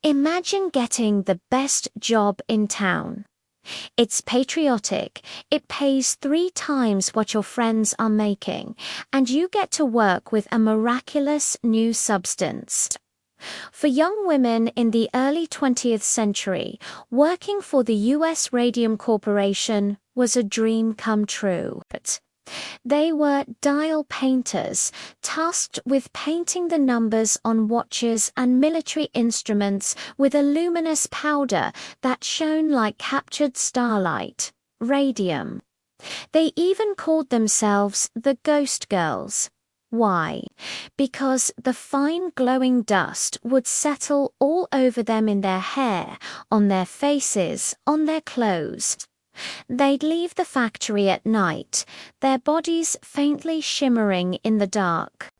Imagine getting the best job in town. It's patriotic, it pays 3 times what your friends are making, and you get to work with a miraculous new substance. For young women in the early 20th century, working for the US Radium Corporation was a dream come true. They were dial painters, tasked with painting the numbers on watches and military instruments with a luminous powder that shone like captured starlight, radium. They even called themselves the Ghost Girls. Why? Because the fine glowing dust would settle all over them in their hair, on their faces, on their clothes. They'd leave the factory at night, their bodies faintly shimmering in the dark.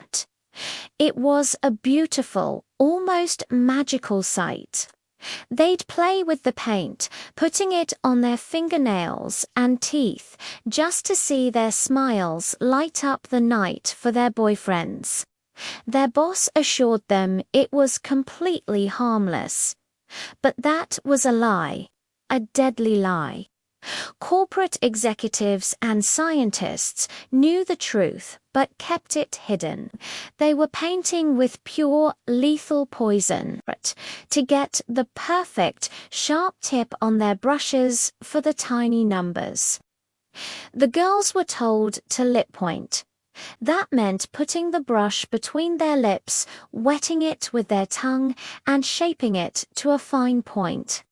It was a beautiful, almost magical sight. They'd play with the paint, putting it on their fingernails and teeth, just to see their smiles light up the night for their boyfriends. Their boss assured them it was completely harmless. But that was a lie, a deadly lie. Corporate executives and scientists knew the truth but kept it hidden. They were painting with pure, lethal poison to get the perfect, sharp tip on their brushes for the tiny numbers. The girls were told to lip point. That meant putting the brush between their lips, wetting it with their tongue, and shaping it to a fine point.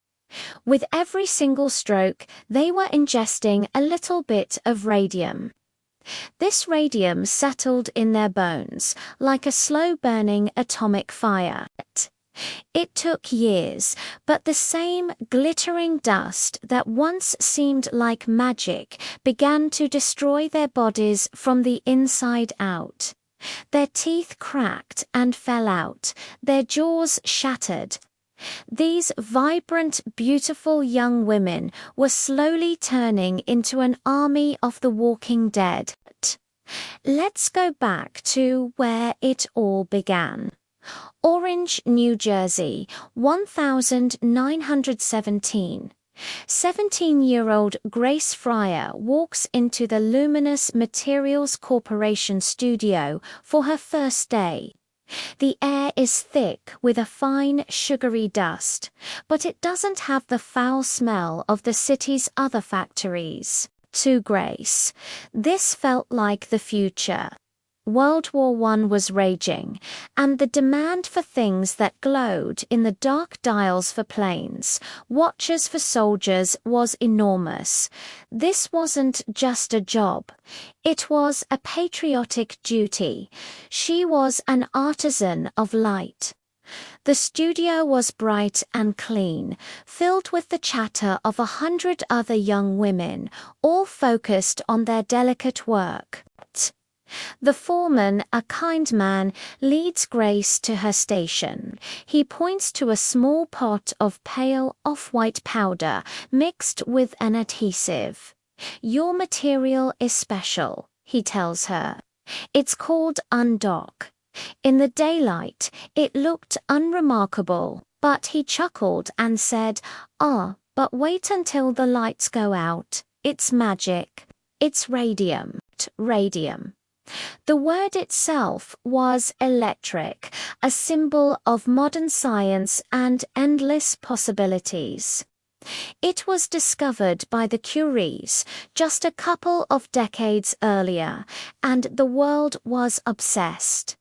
With every single stroke, they were ingesting a little bit of radium. This radium settled in their bones like a slow-burning atomic fire. It took years, but the same glittering dust that once seemed like magic began to destroy their bodies from the inside out. Their teeth cracked and fell out, their jaws shattered. These vibrant, beautiful young women were slowly turning into an army of the walking dead. Let's go back to where it all began. Orange, New Jersey, 1917. 17-year-old Grace Fryer walks into the Luminous Materials Corporation studio for her first day. The air is thick with a fine, sugary dust, but it doesn't have the foul smell of the city's other factories. To Grace, this felt like the future. World War I was raging, and the demand for things that glowed in the dark dials for planes, watches for soldiers, was enormous. This wasn't just a job. It was a patriotic duty. She was an artisan of light. The studio was bright and clean, filled with the chatter of 100 other young women, all focused on their delicate work. The foreman, a kind man, leads Grace to her station. He points to a small pot of pale, off-white powder mixed with an adhesive. "Your material is special," he tells her. "It's called undock." In the daylight, it looked unremarkable, but he chuckled and said, but wait until the lights go out. It's magic. It's radium. Radium. The word itself was electric, a symbol of modern science and endless possibilities. It was discovered by the Curies just a couple of decades earlier, and the world was obsessed.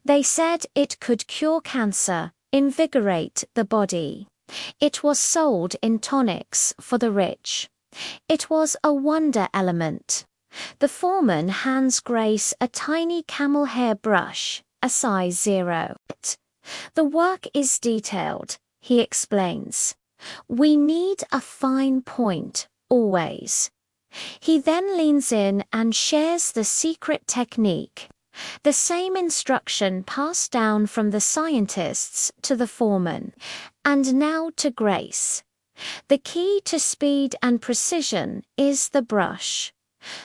They said it could cure cancer, invigorate the body. It was sold in tonics for the rich. It was a wonder element. The foreman hands Grace a tiny camel hair brush, a size 0. "The work is detailed," he explains. "We need a fine point, always." He then leans in and shares the secret technique. The same instruction passed down from the scientists to the foreman, and now to Grace. The key to speed and precision is the brush.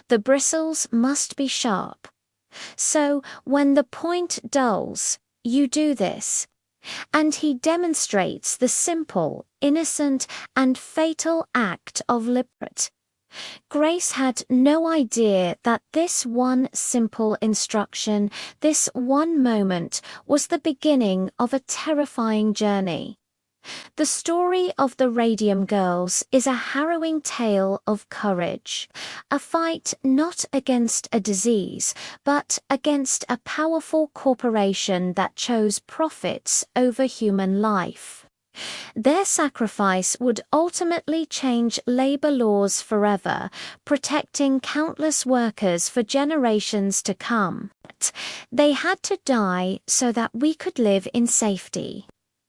The bristles must be sharp. So when the point dulls, you do this. And he demonstrates the simple, innocent, and fatal act of liberty. Grace had no idea that this one simple instruction, this one moment, was the beginning of a terrifying journey. The story of the Radium Girls is a harrowing tale of courage, a fight not against a disease, but against a powerful corporation that chose profits over human life. Their sacrifice would ultimately change labor laws forever, protecting countless workers for generations to come. They had to die so that we could live in safety.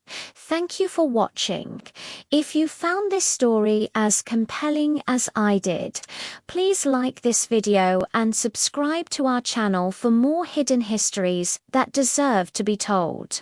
Thank you for watching. If you found this story as compelling as I did, please like this video and subscribe to our channel for more hidden histories that deserve to be told.